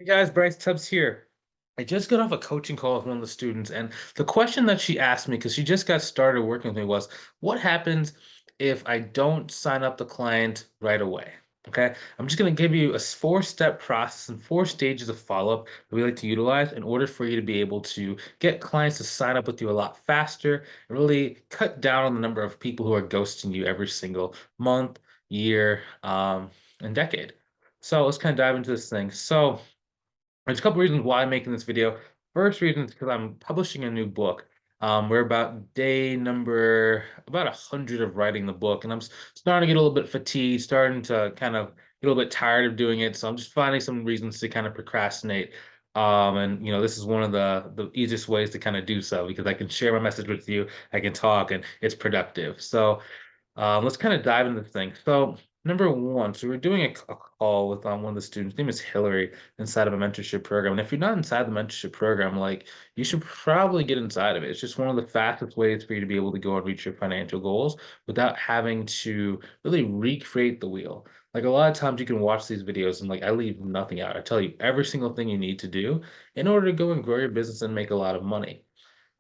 Hey guys, Bryce Tubbs here. I just got off a coaching call with one of the students, and the question that she asked me, because she just got started working with me, was what happens if I don't sign up the client right away? Okay, I'm just going to give you a four-step process and four stages of follow-up that we like to utilize in order for you to be able to get clients to sign up with you a lot faster and really cut down on the number of people who are ghosting you every single month, year, and decade. So let's kind of dive into this thing. There's a couple reasons why I'm making this video. First reason is because I'm publishing a new book. We're about day number about 100 of writing the book, and starting to get a little bit fatigued, starting to kind of get a little bit tired of doing it. So I'm just finding some reasons to kind of procrastinate. And this is one of the easiest ways to kind of do so because I can share my message with you, I can talk, and it's productive. So let's kind of dive into the thing. So, number one, so we're doing a call with one of the students. His name is Hillary inside of a mentorship program. And if you're not inside the mentorship program, like you should probably get inside of it. It's just one of the fastest ways for you to be able to go and reach your financial goals without having to really recreate the wheel. Like a lot of times you can watch these videos and like I leave nothing out. I tell you every single thing you need to do in order to go and grow your business and make a lot of money.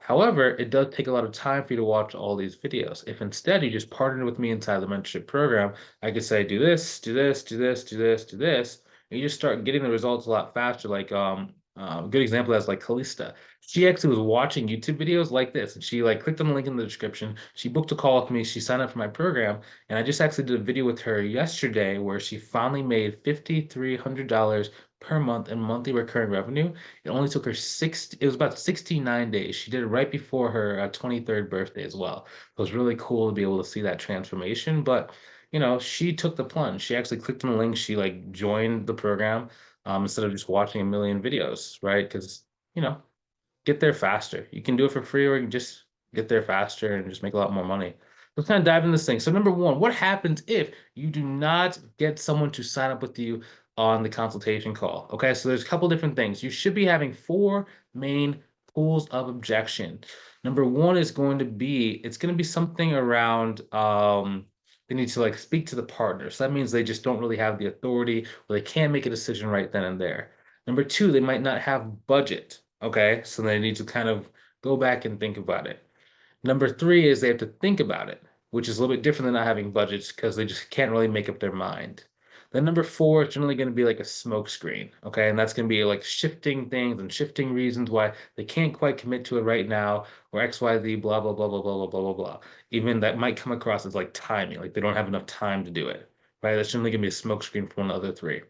However, it does take a lot of time for you to watch all these videos. If instead you just partner with me inside the mentorship program, I could say, do this, do this, do this, do this, do this, and you just start getting the results a lot faster. A good example is like Kalista. She actually was watching YouTube videos like this, and she like clicked on the link in the description. She booked a call with me. She signed up for my program, and I just actually did a video with her yesterday where she finally made $5,300 per month in monthly recurring revenue. It only took her it was about 69 days. She did it right before her 23rd birthday as well. So it was really cool to be able to see that transformation. But, she took the plunge. She actually clicked on the link. She like joined the program instead of just watching a million videos, right? Because, you know, get there faster. You can do it for free or you can just get there faster and just make a lot more money. Let's kind of dive into this thing. So number one, what happens if you do not get someone to sign up with you on the consultation call? Okay, so there's a couple different things. You should be having four main pools of objection. Number one is it's going to be something around they need to like speak to the partner. So that means they just don't really have the authority or they can't make a decision right then and there. Number two, they might not have budget. Okay, so they need to kind of go back and think about it. Number three is they have to think about it, which is a little bit different than not having budgets because they just can't really make up their mind. Then number four is generally going to be like a smoke screen. Okay, and that's going to be like shifting things and shifting reasons why they can't quite commit to it right now, or XYZ, blah, blah, blah, blah, blah, blah, blah, blah, blah. Even that might come across as like timing, like they don't have enough time to do it. Right? That's generally going to be a smoke screen for one of the other three.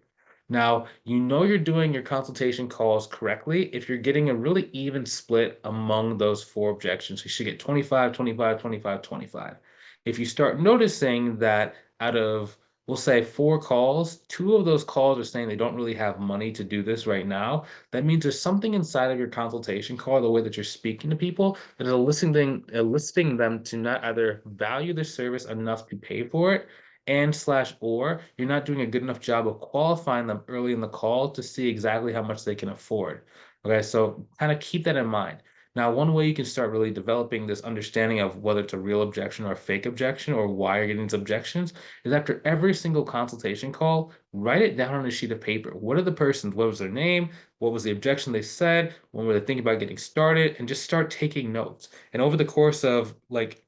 Now, you're doing your consultation calls correctly if you're getting a really even split among those four objections. You should get 25, 25, 25, 25. If you start noticing that out of, we'll say, four calls, two of those calls are saying they don't really have money to do this right now, that means there's something inside of your consultation call, the way that you're speaking to people, that is eliciting them to not either value the service enough to pay for it and slash or you're not doing a good enough job of qualifying them early in the call to see exactly how much they can afford. Okay, so kind of keep that in mind. Now, one way you can start really developing this understanding of whether it's a real objection or a fake objection or why you're getting these objections is after every single consultation call, write it down on a sheet of paper. What was their name? What was the objection they said? When were they thinking about getting started? And just start taking notes. And over the course of like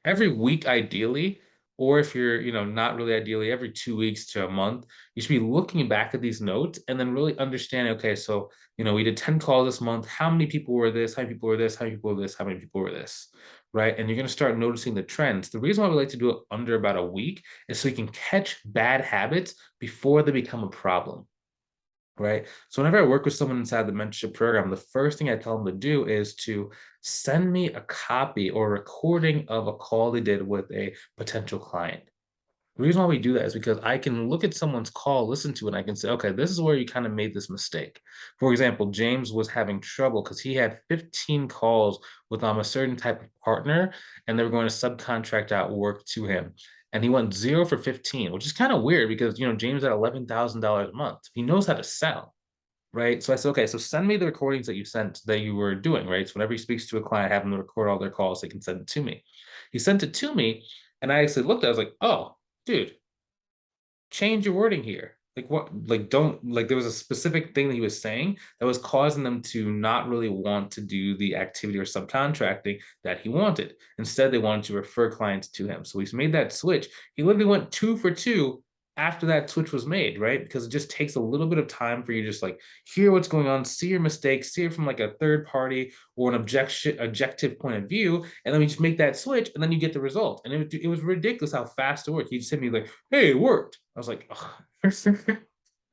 every week ideally, or if you're not really ideally every 2 weeks to a month, you should be looking back at these notes and then really understanding, okay, so we did 10 calls this month. How many people were this? How many people were this? How many people were this? How many people were this? Right, and you're going to start noticing the trends. The reason why we like to do it under about a week is so you can catch bad habits before they become a problem. Right. So whenever I work with someone inside the mentorship program, the first thing I tell them to do is to send me a copy or a recording of a call they did with a potential client. The reason why we do that is because I can look at someone's call, listen to it, and I can say, okay, this is where you kind of made this mistake. For example, James was having trouble because he had 15 calls with a certain type of partner, and they were going to subcontract out work to him. And he went 0 for 15, which is kind of weird because James at $11,000 a month. He knows how to sell, right? So I said, okay, so send me the recordings that you were doing, right? So whenever he speaks to a client, have them record all their calls, they can send it to me. He sent it to me, and I actually looked at it, I was like, oh, dude, change your wording here. Like what? Like don't like there was a specific thing that he was saying that was causing them to not really want to do the activity or subcontracting that he wanted. Instead, they wanted to refer clients to him. So he's made that switch. He literally went 2 for 2 after that switch was made, right? Because it just takes a little bit of time for you to just like hear what's going on, see your mistakes, see it from like a third party or an objective point of view, and then we just make that switch, and then you get the result. And it was ridiculous how fast it worked. He just hit me like, "Hey, it worked." I was like, oh.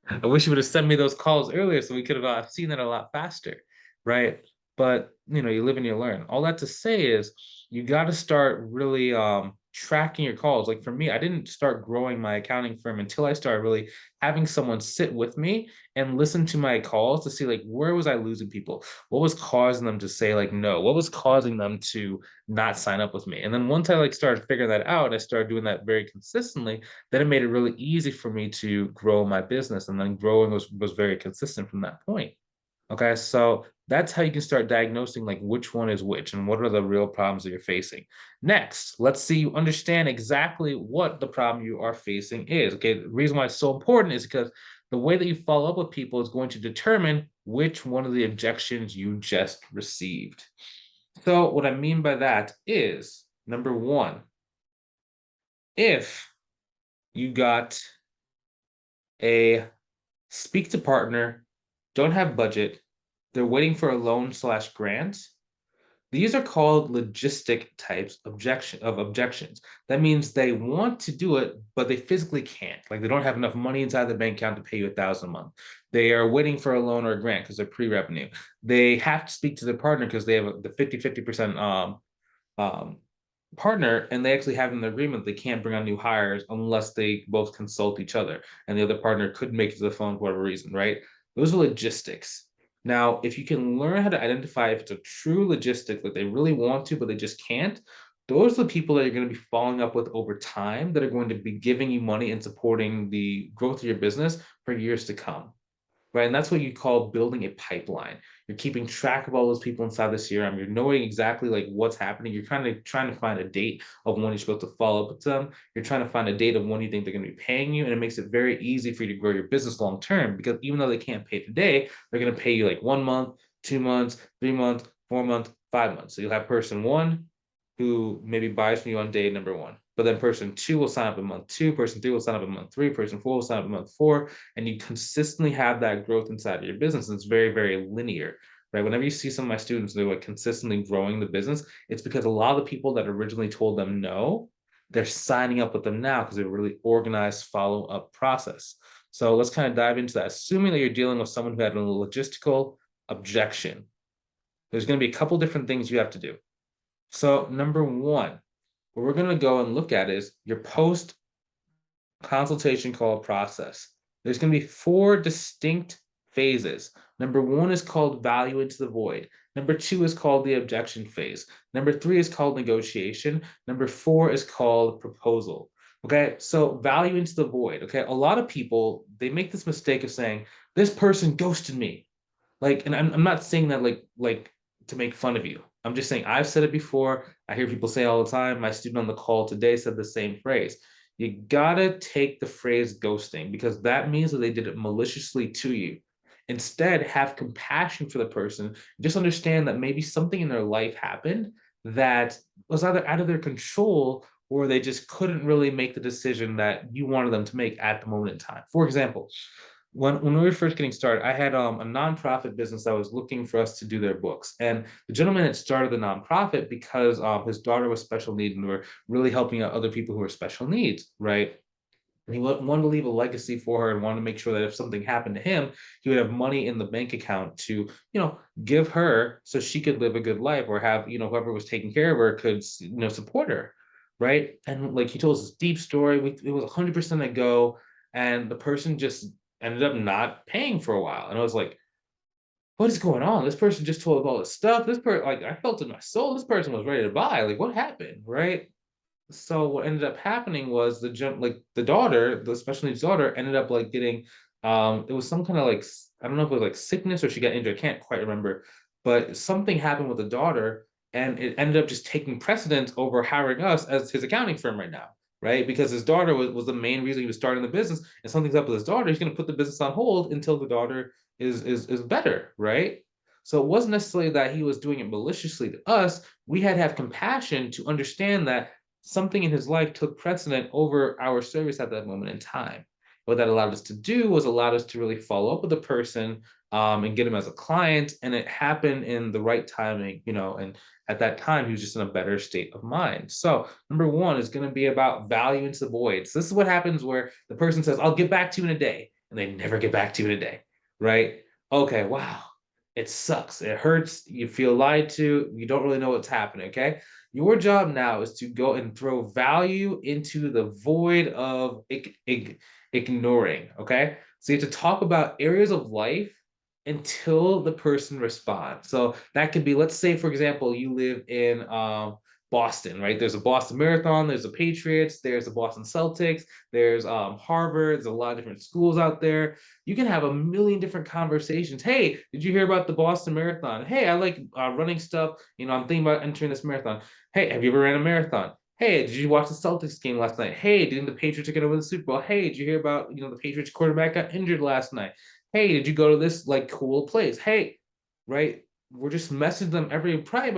I wish you would have sent me those calls earlier so we could have seen that a lot faster, right? But you live and you learn. All that to say is you got to start really tracking your calls. Like for me, I didn't start growing my accounting firm until I started really having someone sit with me and listen to my calls to see like where was I losing people? What was causing them to say like no? What was causing them to not sign up with me? And then once I like started figuring that out, I started doing that very consistently, then it made it really easy for me to grow my business. And then growing was very consistent from that point. Okay, so that's how you can start diagnosing like which one is which and what are the real problems that you're facing. Next, let's see you understand exactly what the problem you are facing is. Okay, the reason why it's so important is because the way that you follow up with people is going to determine which one of the objections you just received. So what I mean by that is number one, if you got a speak to partner, don't have budget, they're waiting for a loan slash grant. These are called logistic types of objections. That means they want to do it, but they physically can't. Like they don't have enough money inside the bank account to pay you 1,000 a month. They are waiting for a loan or a grant because they're pre-revenue. They have to speak to their partner because they have the 50-50% um, partner, and they actually have an agreement they can't bring on new hires unless they both consult each other, and the other partner could make it to the phone for whatever reason, right? Those are logistics. Now, if you can learn how to identify if it's a true logistic that they really want to, but they just can't, those are the people that you're going to be following up with over time that are going to be giving you money and supporting the growth of your business for years to come, right? And that's what you call building a pipeline. You're keeping track of all those people inside the CRM. You're knowing exactly like what's happening. You're kind of trying to find a date of when you're supposed to follow up with them. You're trying to find a date of when you think they're going to be paying you, and it makes it very easy for you to grow your business long term because even though they can't pay today, they're going to pay you like 1 month, 2 months, 3 months, 4 months, 5 months. So you'll have person one who maybe buys from you on day number one. But then person two will sign up in month two, person three will sign up in month three, person four will sign up in month four, and you consistently have that growth inside of your business. And it's very, very linear, right? Whenever you see some of my students, they're like consistently growing the business, it's because a lot of the people that originally told them no, they're signing up with them now because they're a really organized follow-up process. So let's kind of dive into that. Assuming that you're dealing with someone who had a logistical objection, there's going to be a couple different things you have to do. So number one, what we're going to go and look at is your post consultation call process. There's going to be 4 distinct phases. Number 1 is called value into the void. Number 2 is called the objection phase. Number 3 is called negotiation. Number 4 is called proposal. Okay, so value into the void. Okay, a lot of people, they make this mistake of saying, this person ghosted me. Like, and I'm not saying that like to make fun of you. I'm just saying I've said it before. I hear people say all the time. My student on the call today said the same phrase. You gotta take the phrase ghosting because that means that they did it maliciously to you. Instead, have compassion for the person. Just understand that maybe something in their life happened that was either out of their control or they just couldn't really make the decision that you wanted them to make at the moment in time. For example, when we were first getting started, I had a nonprofit business that was looking for us to do their books. And the gentleman had started the nonprofit because his daughter was special needs and we were really helping out other people who were special needs, right? And he wanted to leave a legacy for her and wanted to make sure that if something happened to him, he would have money in the bank account to, give her so she could live a good life or have, whoever was taking care of her could, support her, right? And like he told us this deep story. It was 100% a go, and the person just ended up not paying for a while. And I was like, what is going on? This person just told us all this stuff. This person, like, I felt in my soul, this person was ready to buy. Like, what happened? Right. So what ended up happening was the daughter, the special needs daughter, ended up like getting it was some kind of like I don't know if it was like sickness or she got injured. I can't quite remember, but something happened with the daughter, and it ended up just taking precedence over hiring us as his accounting firm right now. right? Because his daughter was the main reason he was starting the business. And something's up with his daughter, he's going to put the business on hold until the daughter is better, right? So it wasn't necessarily that he was doing it maliciously to us. We had to have compassion to understand that something in his life took precedent over our service at that moment in time. What that allowed us to do was allowed us to really follow up with the person, and get him as a client, and it happened in the right timing, and at that time he was just in a better state of mind. So number one is going to be about value into the void. So this is what happens where the person says, I'll get back to you in a day, and they never get back to you in a day, right? Okay, wow. It sucks. It hurts. You feel lied to. You don't really know what's happening. Okay. Your job now is to go and throw value into the void of ignoring. Okay. So you have to talk about areas of life until the person responds. So that could be, let's say, for example, you live in Boston, right? There's a Boston Marathon, there's the Patriots, there's the Boston Celtics, there's Harvard, there's a lot of different schools out there. You can have a million different conversations. Hey, did you hear about the Boston Marathon? Hey, I like running stuff. I'm thinking about entering this marathon. Hey, have you ever ran a marathon? Hey, did you watch the Celtics game last night? Hey, didn't the Patriots get over the Super Bowl? Hey, did you hear about, the Patriots quarterback got injured last night? Hey, did you go to this like cool place? Hey, right? We're just messaging them every probably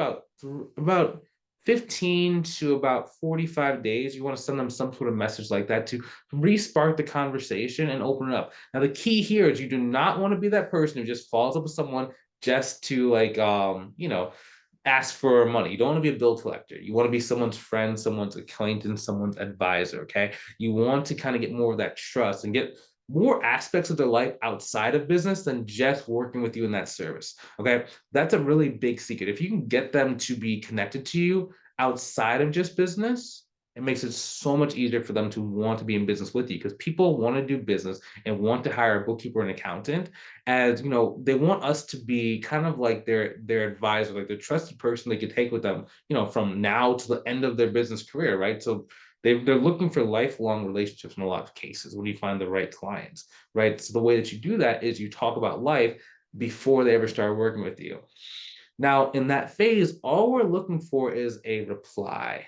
about 15 to about 45 days. You want to send them some sort of message like that to re-spark the conversation and open it up. Now, the key here is you do not want to be that person who just follows up with someone just to like ask for money. You don't want to be a bill collector. You want to be someone's friend, someone's acquaintance, someone's advisor. Okay. You want to kind of get more of that trust and get more aspects of their life outside of business than just working with you in that service. Okay. That's a really big secret. If you can get them to be connected to you outside of just business, it makes it so much easier for them to want to be in business with you because people want to do business and want to hire a bookkeeper and accountant. As they want us to be kind of like their advisor, like their trusted person they could take with them, from now to the end of their business career, right? So they're looking for lifelong relationships in a lot of cases when you find the right clients, right? So the way that you do that is you talk about life before they ever start working with you. Now, in that phase, all we're looking for is a reply.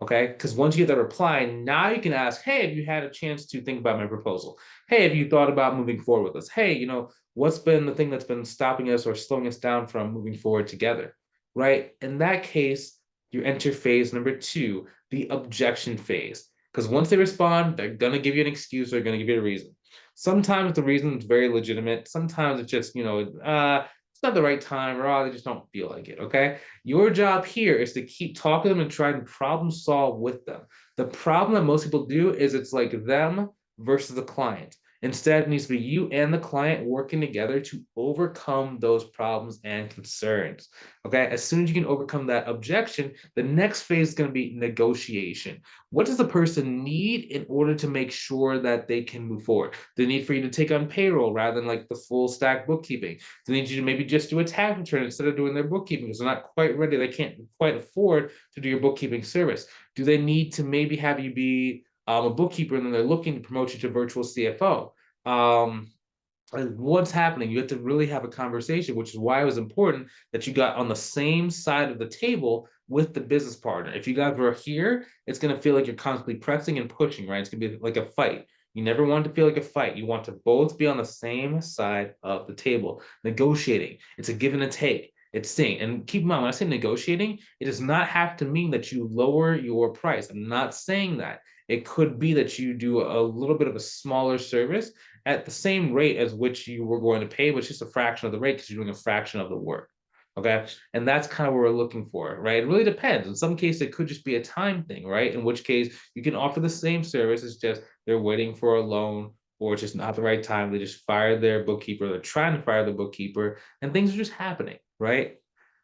Okay. Because once you get that reply, now you can ask, hey, have you had a chance to think about my proposal? Hey, have you thought about moving forward with us? Hey, what's been the thing that's been stopping us or slowing us down from moving forward together? Right. In that case, you enter phase number two, the objection phase. Because once they respond, they're going to give you an excuse, they're going to give you a reason. Sometimes the reason is very legitimate. Sometimes it's just, it's not the right time, or they just don't feel like it. Okay. Your job here is to keep talking to them and try and problem solve with them. The problem that most people do is it's like them versus the client. Instead, it needs to be you and the client working together to overcome those problems and concerns. Okay. As soon as you can overcome that objection, the next phase is going to be negotiation. What does the person need in order to make sure that they can move forward? The need for you to take on payroll rather than like the full stack bookkeeping. They need you to maybe just do a tax return instead of doing their bookkeeping because they're not quite ready. They can't quite afford to do your bookkeeping service. Do they need to maybe have you be a bookkeeper and then they're looking to promote you to virtual CFO? What's happening? You have to really have a conversation, which is why it was important that you got on the same side of the table with the business partner. If you guys were here, it's going to feel like you're constantly pressing and pushing, right? It's going to be like a fight. You never want to feel like a fight. You want to both be on the same side of the table, negotiating. It's a give and a take. It's saying, and keep in mind, when I say negotiating, it does not have to mean that you lower your price. I'm not saying that. It could be that you do a little bit of a smaller service at the same rate as which you were going to pay, but it's just a fraction of the rate because you're doing a fraction of the work. Okay. And that's kind of what we're looking for, right? It really depends. In some cases, it could just be a time thing, right? In which case you can offer the same service. It's just they're waiting for a loan or it's just not the right time. They just fired their bookkeeper. They're trying to fire the bookkeeper and things are just happening, right?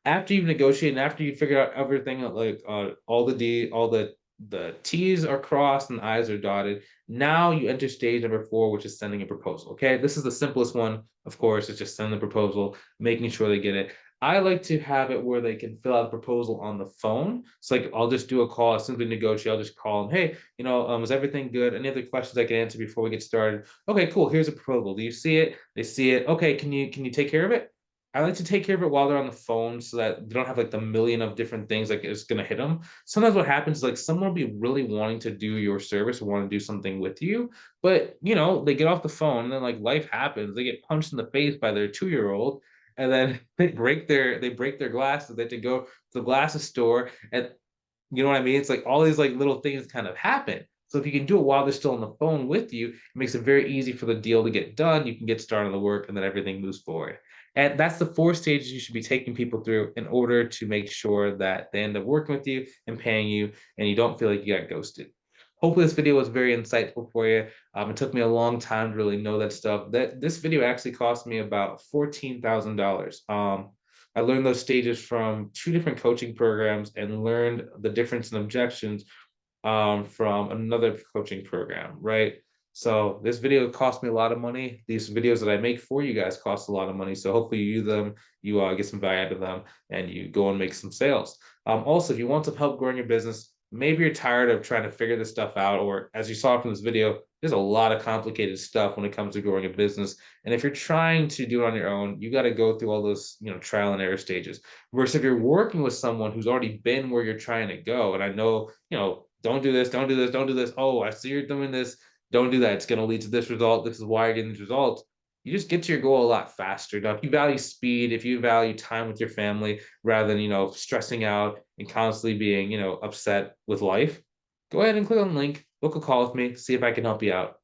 After you've negotiated, after you figure out everything, like all the T's are crossed and the I's are dotted. Now you enter stage number 4, which is sending a proposal. Okay, this is the simplest one, of course. It's just send the proposal, making sure they get it. I like to have it where they can fill out a proposal on the phone. So like I'll just do a call, I'll simply negotiate. I'll just call them. Hey, is everything good? Any other questions I can answer before we get started? Okay, cool. Here's a proposal. Do you see it? They see it. Okay, can you take care of it? I like to take care of it while they're on the phone so that they don't have like the million of different things like it's gonna hit them. Sometimes what happens is like someone will be really wanting to do your service or want to do something with you, but they get off the phone and then like life happens. They get punched in the face by their 2-year-old, and then they break their glasses. They have to go to the glasses store, and you know what I mean? It's like all these like little things kind of happen. So if you can do it while they're still on the phone with you, it makes it very easy for the deal to get done. You can get started on the work and then everything moves forward. And that's the 4 stages you should be taking people through in order to make sure that they end up working with you and paying you and you don't feel like you got ghosted. Hopefully this video was very insightful for you. It took me a long time to really know that stuff. This video actually cost me about $14,000. I learned those stages from 2 different coaching programs and learned the difference in objections from another coaching program, right? So this video cost me a lot of money. These videos that I make for you guys cost a lot of money. So hopefully you use them, you get some value out of them, and you go and make some sales. Also, if you want some help growing your business, maybe you're tired of trying to figure this stuff out, or as you saw from this video, there's a lot of complicated stuff when it comes to growing a business. And if you're trying to do it on your own, you got to go through all those, trial and error stages. Whereas if you're working with someone who's already been where you're trying to go, and I know, don't do this, don't do this, don't do this. Oh, I see you're doing this. Don't do that. It's going to lead to this result. This is why you're getting these results. You just get to your goal a lot faster. Now, if you value speed, if you value time with your family rather than, stressing out and constantly being, upset with life, go ahead and click on the link, book a call with me, see if I can help you out.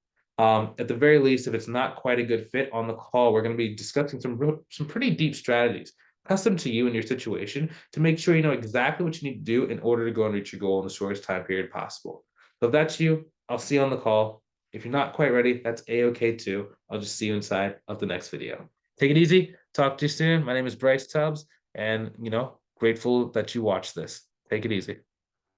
At the very least, if it's not quite a good fit on the call, we're going to be discussing some pretty deep strategies custom to you and your situation to make sure you know exactly what you need to do in order to go and reach your goal in the shortest time period possible. So if that's you, I'll see you on the call. If you're not quite ready, that's a-okay too. I'll just see you inside of the next video. Take it easy. Talk to you soon. My name is Bryce Tubbs, and grateful that you watched this. Take it easy.